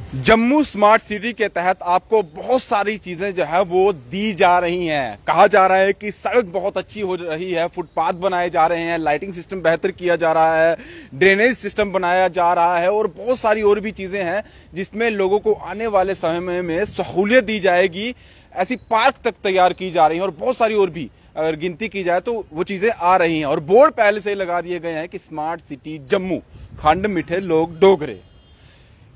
Jammu smart city के तहत आपको बहुत सारी चीजें जो है वो दी जा रही हैं। कहा जा रहा है कि सड़क बहुत अच्छी हो रही है, फुटपाथ बनाए जा रहे हैं, लाइटिंग सिस्टम बेहतर किया जा रहा है, ड्रेनेज सिस्टम बनाया जा रहा है और बहुत सारी और भी चीजें हैं जिसमें लोगों को आने वाले समय में सहूलियत दी जाएगी। ऐसी पार्क तक तैयार की जा रही है और बहुत सारी और भी अगर गिनती की जाए तो वो चीजें आ रही हैं और बोर्ड पहले से ही लगा दिए गए हैं कि स्मार्ट सिटी जम्मू, खंड मिठे लोग डोगरे।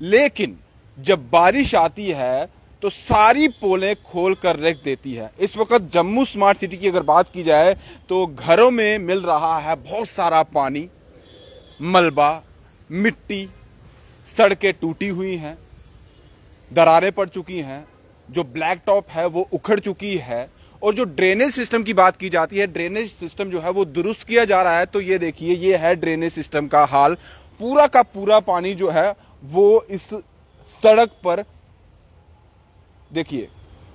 लेकिन जब बारिश आती है तो सारी पोलें खोल कर रख देती है। इस वक्त जम्मू स्मार्ट सिटी की अगर बात की जाए तो घरों में मिल रहा है बहुत सारा पानी, मलबा, मिट्टी, सड़कें टूटी हुई हैं, दरारें पड़ चुकी हैं, जो ब्लैक टॉप है वो उखड़ चुकी है और जो ड्रेनेज सिस्टम की बात की जाती है, ड्रेनेज सिस्टम जो है वो दुरुस्त किया जा रहा है। तो ये देखिए, ये है ड्रेनेज सिस्टम का हाल। पूरा का पूरा पानी जो है वो इस सड़क पर देखिए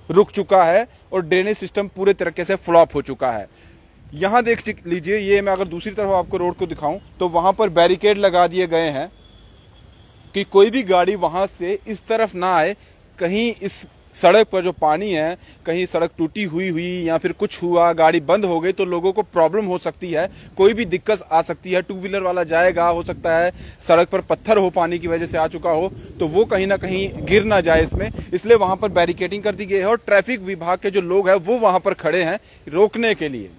रुक चुका है और ड्रेनेज सिस्टम पूरे तरीके से फ्लॉप हो चुका है। यहां देख लीजिए, ये मैं अगर दूसरी तरफ आपको रोड को दिखाऊं तो वहां पर बैरिकेड लगा दिए गए हैं कि कोई भी गाड़ी वहां से इस तरफ ना आए। कहीं इस सड़क पर जो पानी है, कहीं सड़क टूटी हुई या फिर कुछ हुआ, गाड़ी बंद हो गई तो लोगों को प्रॉब्लम हो सकती है, कोई भी दिक्कत आ सकती है। टू व्हीलर वाला जाएगा, हो सकता है सड़क पर पत्थर हो, पानी की वजह से आ चुका हो, तो वो कहीं ना कहीं गिर ना जाए इसमें, इसलिए वहां पर बैरिकेडिंग कर दी गई है और ट्रैफिक विभाग के जो लोग हैं वो वहां पर खड़े हैं रोकने के लिए।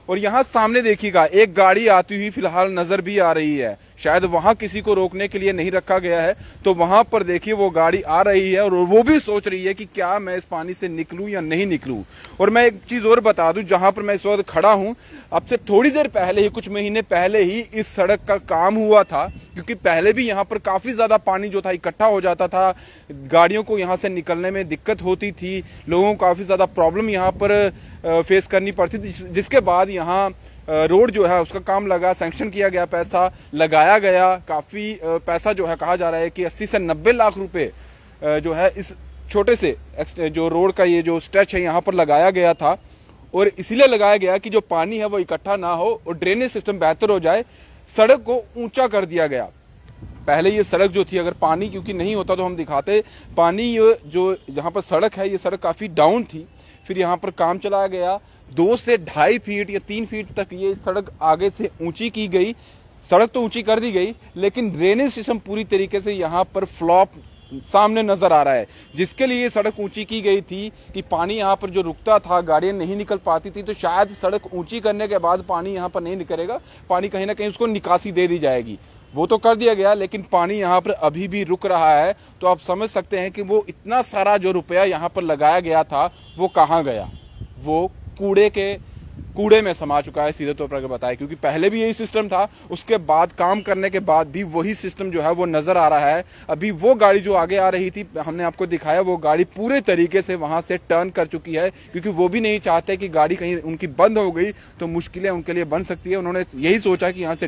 और यहां सामने देखिएगा, एक गाड़ी आती हुई फिलहाल नजर भी आ रही है। शायद वहां किसी को रोकने के लिए नहीं रखा गया है, तो वहां पर देखिए वो गाड़ी आ रही है और वो भी सोच रही है कि क्या मैं इस पानी से निकलूं या नहीं निकलूं। और मैं एक चीज और बता दूं, जहां पर मैं इस वक्त खड़ा हूं, अब से थोड़ी देर पहले ही, कुछ महीने पहले ही इस सड़क का काम हुआ था, क्योंकि पहले भी यहां पर काफी ज्यादा पानी जो था इकट्ठा हो जाता था, गाड़ियों को यहां से निकलने में दिक्कत होती थी, लोगों को काफी ज्यादा प्रॉब्लम यहां पर फेस करनी पड़ती थी। जिसके बाद यहाँ रोड जो है उसका काम लगा, सैंक्शन किया गया, पैसा लगाया गया, काफी पैसा जो है कहा जा रहा है कि 80 से 90 लाख रुपए जो है इस छोटे से जो रोड का ये जो स्ट्रेच है यहाँ पर लगाया गया था। और इसीलिए लगाया गया कि जो पानी है वो इकट्ठा ना हो और ड्रेनेज सिस्टम बेहतर हो जाए। सड़क को ऊंचा कर दिया गया। पहले ये सड़क जो थी, अगर पानी क्योंकि नहीं होता तो हम दिखाते, पानी ये जो यहाँ पर सड़क है, ये सड़क काफी डाउन थी। फिर यहाँ पर काम चलाया गया, 2 से 2.5 फीट या 3 फीट तक ये सड़क आगे से ऊंची की गई। सड़क तो ऊंची कर दी गई, लेकिन ड्रेनेज सिस्टम पूरी तरीके से यहाँ पर फ्लॉप सामने नजर आ रहा है। जिसके लिए सड़क ऊंची की गई थी कि पानी यहाँ पर जो रुकता था, गाड़ियां नहीं निकल पाती थी, तो शायद सड़क ऊंची करने के बाद पानी यहाँ पर नहीं निकलेगा, पानी कहीं ना कहीं उसको निकासी दे दी जाएगी। वो तो कर दिया गया, लेकिन पानी यहाँ पर अभी भी रुक रहा है। तो आप समझ सकते हैं कि वो इतना सारा जो रुपया यहाँ पर लगाया गया था वो कहाँ गया। वो कूड़े में समा चुका है, सीधे तौर पर अगर बताया, क्योंकि पहले भी यही सिस्टम था, उसके बाद काम करने के बाद भी वही सिस्टम जो है वो नजर आ रहा है। अभी वो गाड़ी जो आगे आ रही थी, हमने आपको दिखाया, वो गाड़ी पूरे तरीके से वहां से टर्न कर चुकी है, क्योंकि वो भी नहीं चाहते कि गाड़ी कहीं उनकी बंद हो गई तो मुश्किलें उनके लिए बन सकती है। उन्होंने यही सोचा कि यहाँ से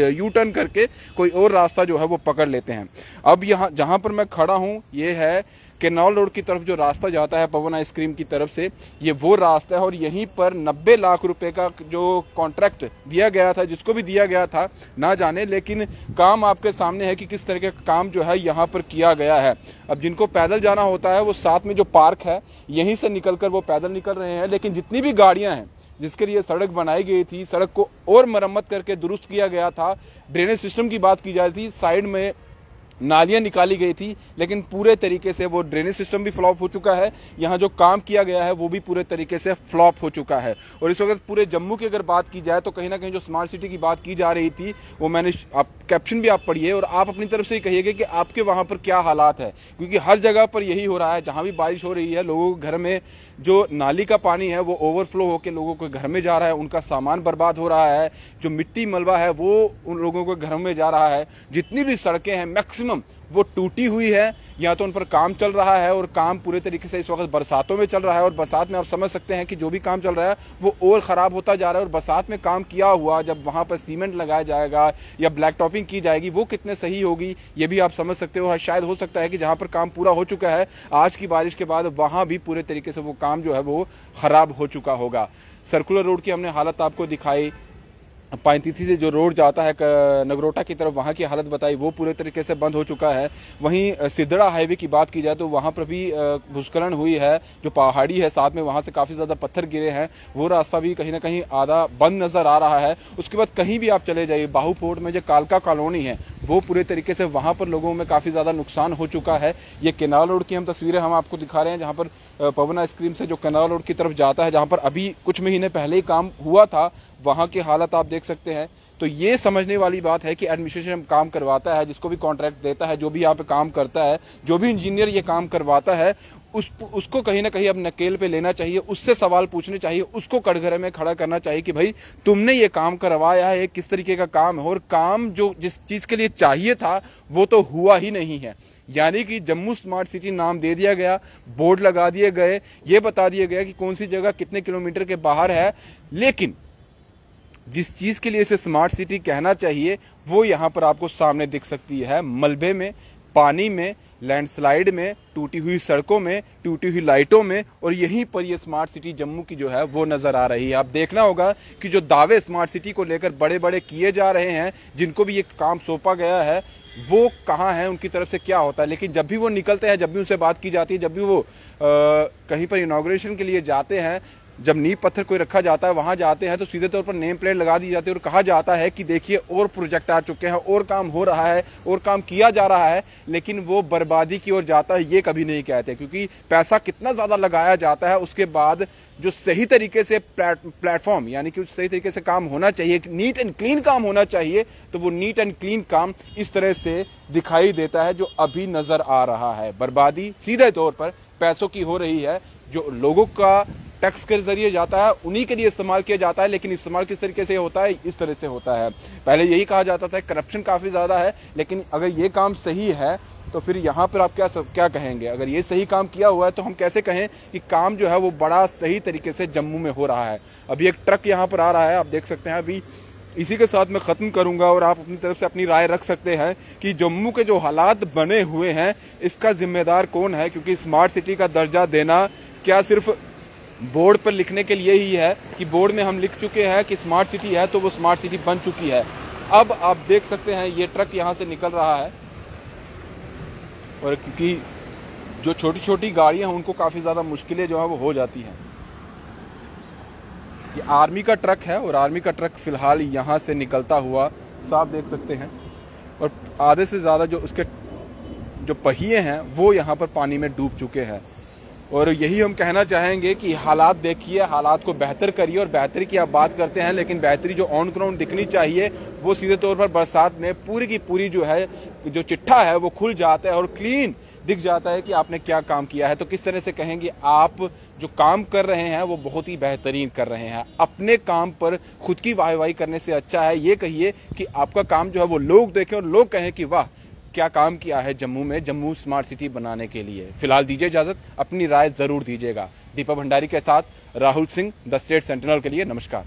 यू टर्न करके कोई और रास्ता जो है वो पकड़ लेते हैं। अब यहाँ जहां पर मैं खड़ा हूँ, ये है केनाल रोड की तरफ जो रास्ता जाता है पवन आइसक्रीम की तरफ से, ये वो रास्ता है। और यहीं पर 90 लाख रुपए का जो कॉन्ट्रैक्ट दिया गया था, जिसको भी दिया गया था ना जाने, लेकिन काम आपके सामने है कि किस तरह का काम जो है यहाँ पर किया गया है। अब जिनको पैदल जाना होता है वो साथ में जो पार्क है यहीं से निकलकर वो पैदल निकल रहे हैं, लेकिन जितनी भी गाड़ियां हैं जिसके लिए सड़क बनाई गई थी, सड़क को और मरम्मत करके दुरुस्त किया गया था। ड्रेनेज सिस्टम की बात की जाती थी, साइड में नालियां निकाली गई थी, लेकिन पूरे तरीके से वो ड्रेनेज सिस्टम भी फ्लॉप हो चुका है। यहाँ जो काम किया गया है वो भी पूरे तरीके से फ्लॉप हो चुका है। और इस वक्त पूरे जम्मू की अगर बात की जाए तो कहीं ना कहीं जो स्मार्ट सिटी की बात की जा रही थी, वो मैंने आप कैप्शन भी आप पढ़िए और आप अपनी तरफ से ही कहिएगा कि आपके वहां पर क्या हालात है, क्योंकि हर जगह पर यही हो रहा है। जहां भी बारिश हो रही है, लोगों के घर में जो नाली का पानी है वो ओवरफ्लो होकर लोगों के घर में जा रहा है, उनका सामान बर्बाद हो रहा है, जो मिट्टी मलबा है वो उन लोगों के घरों में जा रहा है। जितनी भी सड़कें हैं मैक्सिमम वो टूटी हुई है, या तो उन पर काम चल रहा है और काम पूरे तरीके से इस वक्त बरसातों में चल रहा है। और बरसात में आप समझ सकते हैं कि जो भी काम चल रहा है वो और खराब होता जा रहा है। और बरसात में काम किया हुआ जब वहां पर सीमेंट लगाया जाएगा या ब्लैक टॉपिंग की जाएगी, वो कितने सही होगी ये भी आप समझ सकते हो। शायद हो सकता है कि जहां पर काम पूरा हो चुका है आज की बारिश के बाद, वहां भी पूरे तरीके से वो काम जो है वो खराब हो चुका होगा। सर्कुलर रोड की हमने हालत आपको दिखाई, पाइंतीसी से जो रोड जाता है नगरोटा की तरफ, वहाँ की हालत बताई, वो पूरे तरीके से बंद हो चुका है। वहीं सिद्धड़ा हाईवे की बात की जाए तो वहाँ पर भी भूस्खलन हुई है, जो पहाड़ी है साथ में, वहाँ से काफ़ी ज़्यादा पत्थर गिरे हैं, वो रास्ता भी कहीं ना कहीं आधा बंद नज़र आ रहा है। उसके बाद कहीं भी आप चले जाइए, बाहू पोर्ट में जो कालका कॉलोनी है वो पूरे तरीके से वहाँ पर लोगों में काफ़ी ज़्यादा नुकसान हो चुका है। ये केनाल रोड की हम तस्वीरें हम आपको दिखा रहे हैं, जहाँ पर पवन आइसक्रीम से जो केनाल रोड की तरफ जाता है, जहाँ पर अभी कुछ महीने पहले ही काम हुआ था, वहाँ की हालत आप देख सकते हैं। तो ये समझने वाली बात है कि एडमिनिस्ट्रेशन काम करवाता है, जिसको भी कॉन्ट्रैक्ट देता है, जो भी यहाँ पे काम करता है, जो भी इंजीनियर ये काम करवाता है, उसको कहीं ना कहीं अब नकेल पे लेना चाहिए, उससे सवाल पूछने चाहिए, उसको कटघरे में खड़ा करना चाहिए कि भाई तुमने ये काम करवाया है, किस तरीके का काम है, और काम जो जिस चीज के लिए चाहिए था वो तो हुआ ही नहीं है। यानी कि जम्मू स्मार्ट सिटी नाम दे दिया गया, बोर्ड लगा दिए गए, ये बता दिया गया कि कौन सी जगह कितने किलोमीटर के बाहर है, लेकिन जिस चीज के लिए इसे स्मार्ट सिटी कहना चाहिए वो यहां पर आपको सामने दिख सकती है। मलबे में, पानी में, लैंडस्लाइड में, टूटी हुई सड़कों में, टूटी हुई लाइटों में, और यहीं पर ये स्मार्ट सिटी जम्मू की जो है वो नजर आ रही है। आप देखना होगा कि जो दावे स्मार्ट सिटी को लेकर बड़े बड़े किए जा रहे हैं, जिनको भी ये काम सौंपा गया है, वो कहाँ है, उनकी तरफ से क्या होता है। लेकिन जब भी वो निकलते हैं, जब भी उनसे बात की जाती है, जब भी वो कहीं पर इनॉग्रेशन के लिए जाते हैं, जब नींव पत्थर कोई रखा जाता है, वहां जाते हैं तो सीधे तौर पर नेम प्लेट लगा दी जाती है और कहा जाता है कि देखिए और प्रोजेक्ट आ चुके हैं, और काम हो रहा है, और काम किया जा रहा है, लेकिन वो बर्बादी की ओर जाता है ये कभी नहीं कहते, क्योंकि पैसा कितना ज्यादा लगाया जाता है, उसके बाद जो सही तरीके से प्लेटफॉर्म यानी कि सही तरीके से काम होना चाहिए, नीट एंड क्लीन काम होना चाहिए, तो वो नीट एंड क्लीन काम इस तरह से दिखाई देता है जो अभी नजर आ रहा है। बर्बादी सीधे तौर पर पैसों की हो रही है, जो लोगों का टैक्स के जरिए जाता है उन्हीं के लिए इस्तेमाल किया जाता है, लेकिन इस्तेमाल किस तरीके से होता है, इस तरह से होता है। पहले यही कहा जाता था करप्शन काफी ज्यादा है, लेकिन अगर ये काम सही है तो फिर यहाँ पर आप क्या कहेंगे। अगर ये सही काम किया हुआ है तो हम कैसे कहें कि काम जो है वो बड़ा सही तरीके से जम्मू में हो रहा है। अभी एक ट्रक यहाँ पर आ रहा है, आप देख सकते हैं। अभी इसी के साथ मैं खत्म करूंगा और आप अपनी तरफ से अपनी राय रख सकते हैं कि जम्मू के जो हालात बने हुए हैं इसका जिम्मेदार कौन है, क्योंकि स्मार्ट सिटी का दर्जा देना क्या सिर्फ बोर्ड पर लिखने के लिए ही है कि बोर्ड में हम लिख चुके हैं कि स्मार्ट सिटी है तो वो स्मार्ट सिटी बन चुकी है। अब आप देख सकते हैं ये ट्रक यहाँ से निकल रहा है, और क्योंकि जो छोटी छोटी गाड़ियां हैं उनको काफ़ी ज़्यादा मुश्किलें जो है वो हो जाती हैं। ये आर्मी का ट्रक है और आर्मी का ट्रक फिलहाल यहाँ से निकलता हुआ साफ देख सकते हैं, और आधे से ज़्यादा जो उसके जो पहिए हैं वो यहाँ पर पानी में डूब चुके हैं। और यही हम कहना चाहेंगे कि हालात देखिए, हालात को बेहतर करिए। और बेहतरी की आप बात करते हैं, लेकिन बेहतरी जो ऑन ग्राउंड दिखनी चाहिए वो सीधे तौर पर बरसात में पूरी की पूरी जो है जो चिट्ठा है वो खुल जाता है और क्लीन दिख जाता है कि आपने क्या काम किया है। तो किस तरह से कहेंगे आप जो काम कर रहे हैं वो बहुत ही बेहतरीन कर रहे हैं। अपने काम पर खुद की वाहवाही करने से अच्छा है ये कहिए कि आपका काम जो है वो लोग देखें और लोग कहें कि वाह क्या काम किया है जम्मू में, जम्मू स्मार्ट सिटी बनाने के लिए। फिलहाल दीजिए इजाजत, अपनी राय जरूर दीजिएगा। दीपक भंडारी के साथ Rahul Singh, the state sentinel के लिए नमस्कार।